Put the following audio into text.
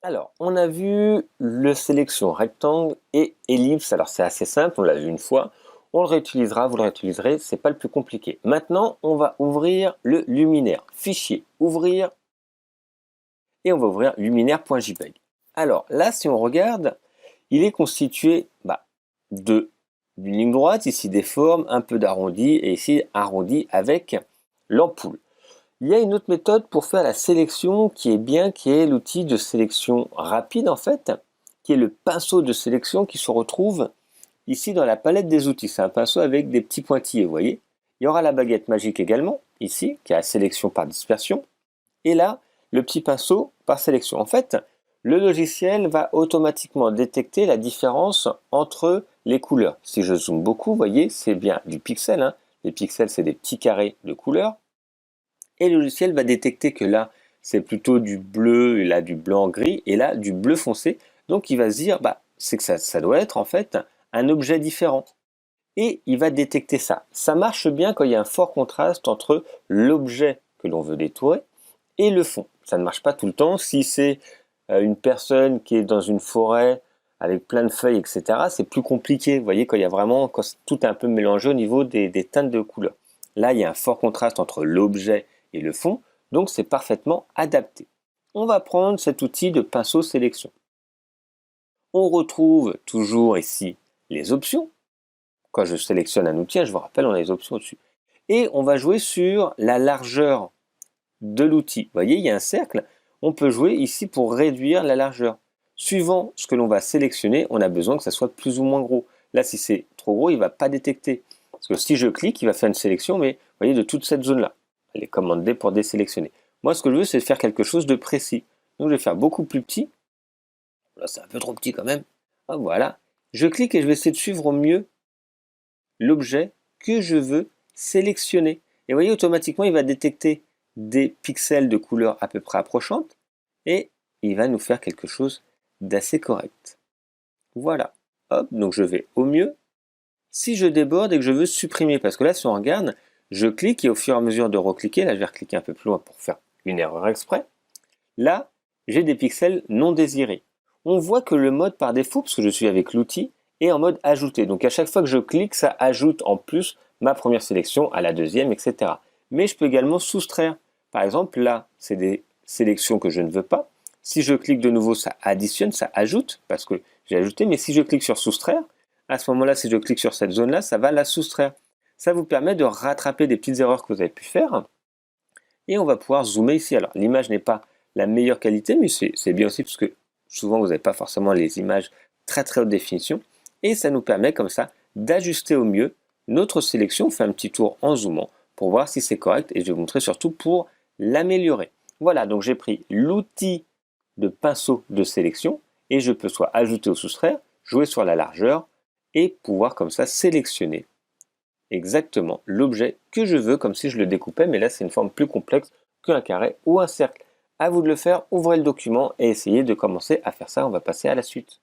Alors, on a vu le sélection rectangle et ellipse. Alors, c'est assez simple, on l'a vu une fois. On le réutilisera, vous le réutiliserez, c'est pas le plus compliqué. Maintenant, on va ouvrir le luminaire. Fichier, ouvrir, et on va ouvrir luminaire.jpg. Alors là, si on regarde, il est constitué de d'une ligne droite, ici des formes, un peu d'arrondi, et ici arrondi avec l'ampoule. Il y a une autre méthode pour faire la sélection qui est bien, qui est l'outil de sélection rapide en fait, qui est le pinceau de sélection qui se retrouve ici dans la palette des outils. C'est un pinceau avec des petits pointillés, vous voyez. Il y aura la baguette magique également, ici, qui a la sélection par dispersion. Et là, le petit pinceau par sélection. En fait, le logiciel va automatiquement détecter la différence entre les couleurs. Si je zoome beaucoup, vous voyez, c'est bien du pixel. Hein. Les pixels, c'est des petits carrés de couleurs. Et le logiciel va détecter que là, c'est plutôt du bleu, et là du blanc-gris, et là du bleu foncé. Donc il va se dire, c'est que ça doit être en fait un objet différent. Et il va détecter ça. Ça marche bien quand il y a un fort contraste entre l'objet que l'on veut détourer et le fond. Ça ne marche pas tout le temps. Si c'est une personne qui est dans une forêt avec plein de feuilles, etc., c'est plus compliqué. Vous voyez, quand tout est un peu mélangé au niveau des teintes de couleurs. Là, il y a un fort contraste entre l'objet et le fond, donc c'est parfaitement adapté. On va prendre cet outil de pinceau sélection. On retrouve toujours ici les options. Quand je sélectionne un outil, je vous rappelle, on a les options au-dessus. Et on va jouer sur la largeur de l'outil. Vous voyez, il y a un cercle. On peut jouer ici pour réduire la largeur. Suivant ce que l'on va sélectionner, on a besoin que ça soit plus ou moins gros. Là, si c'est trop gros, il ne va pas détecter. Parce que si je clique, il va faire une sélection, mais vous voyez, de toute cette zone-là. Les commandes D pour désélectionner. Moi, ce que je veux, c'est faire quelque chose de précis. Donc, je vais faire beaucoup plus petit. Là, c'est un peu trop petit quand même. Ah, voilà. Je clique et je vais essayer de suivre au mieux l'objet que je veux sélectionner. Et vous voyez, automatiquement, il va détecter des pixels de couleur à peu près approchantes et il va nous faire quelque chose d'assez correct. Voilà. Hop, donc je vais au mieux. Si je déborde et que je veux supprimer, parce que là, si on regarde, je clique et au fur et à mesure de recliquer, là, je vais recliquer un peu plus loin pour faire une erreur exprès. Là, j'ai des pixels non désirés. On voit que le mode par défaut, parce que je suis avec l'outil, est en mode ajouter. Donc à chaque fois que je clique, ça ajoute en plus ma première sélection à la deuxième, etc. Mais je peux également soustraire. Par exemple, là, c'est des sélections que je ne veux pas. Si je clique de nouveau, ça additionne, ça ajoute, parce que j'ai ajouté. Mais si je clique sur soustraire, à ce moment-là, si je clique sur cette zone-là, ça va la soustraire. Ça vous permet de rattraper des petites erreurs que vous avez pu faire. Et on va pouvoir zoomer ici. Alors, l'image n'est pas la meilleure qualité, mais c'est bien aussi parce que souvent, vous n'avez pas forcément les images très très haute définition. Et ça nous permet comme ça d'ajuster au mieux notre sélection. On fait un petit tour en zoomant pour voir si c'est correct et je vais vous montrer surtout pour l'améliorer. Voilà, donc j'ai pris l'outil de pinceau de sélection et je peux soit ajouter ou soustraire, jouer sur la largeur et pouvoir comme ça sélectionner exactement l'objet que je veux comme si je le découpais, mais là c'est une forme plus complexe qu'un carré ou un cercle. À vous de le faire, ouvrez le document et essayez de commencer à faire ça. On va passer à la suite.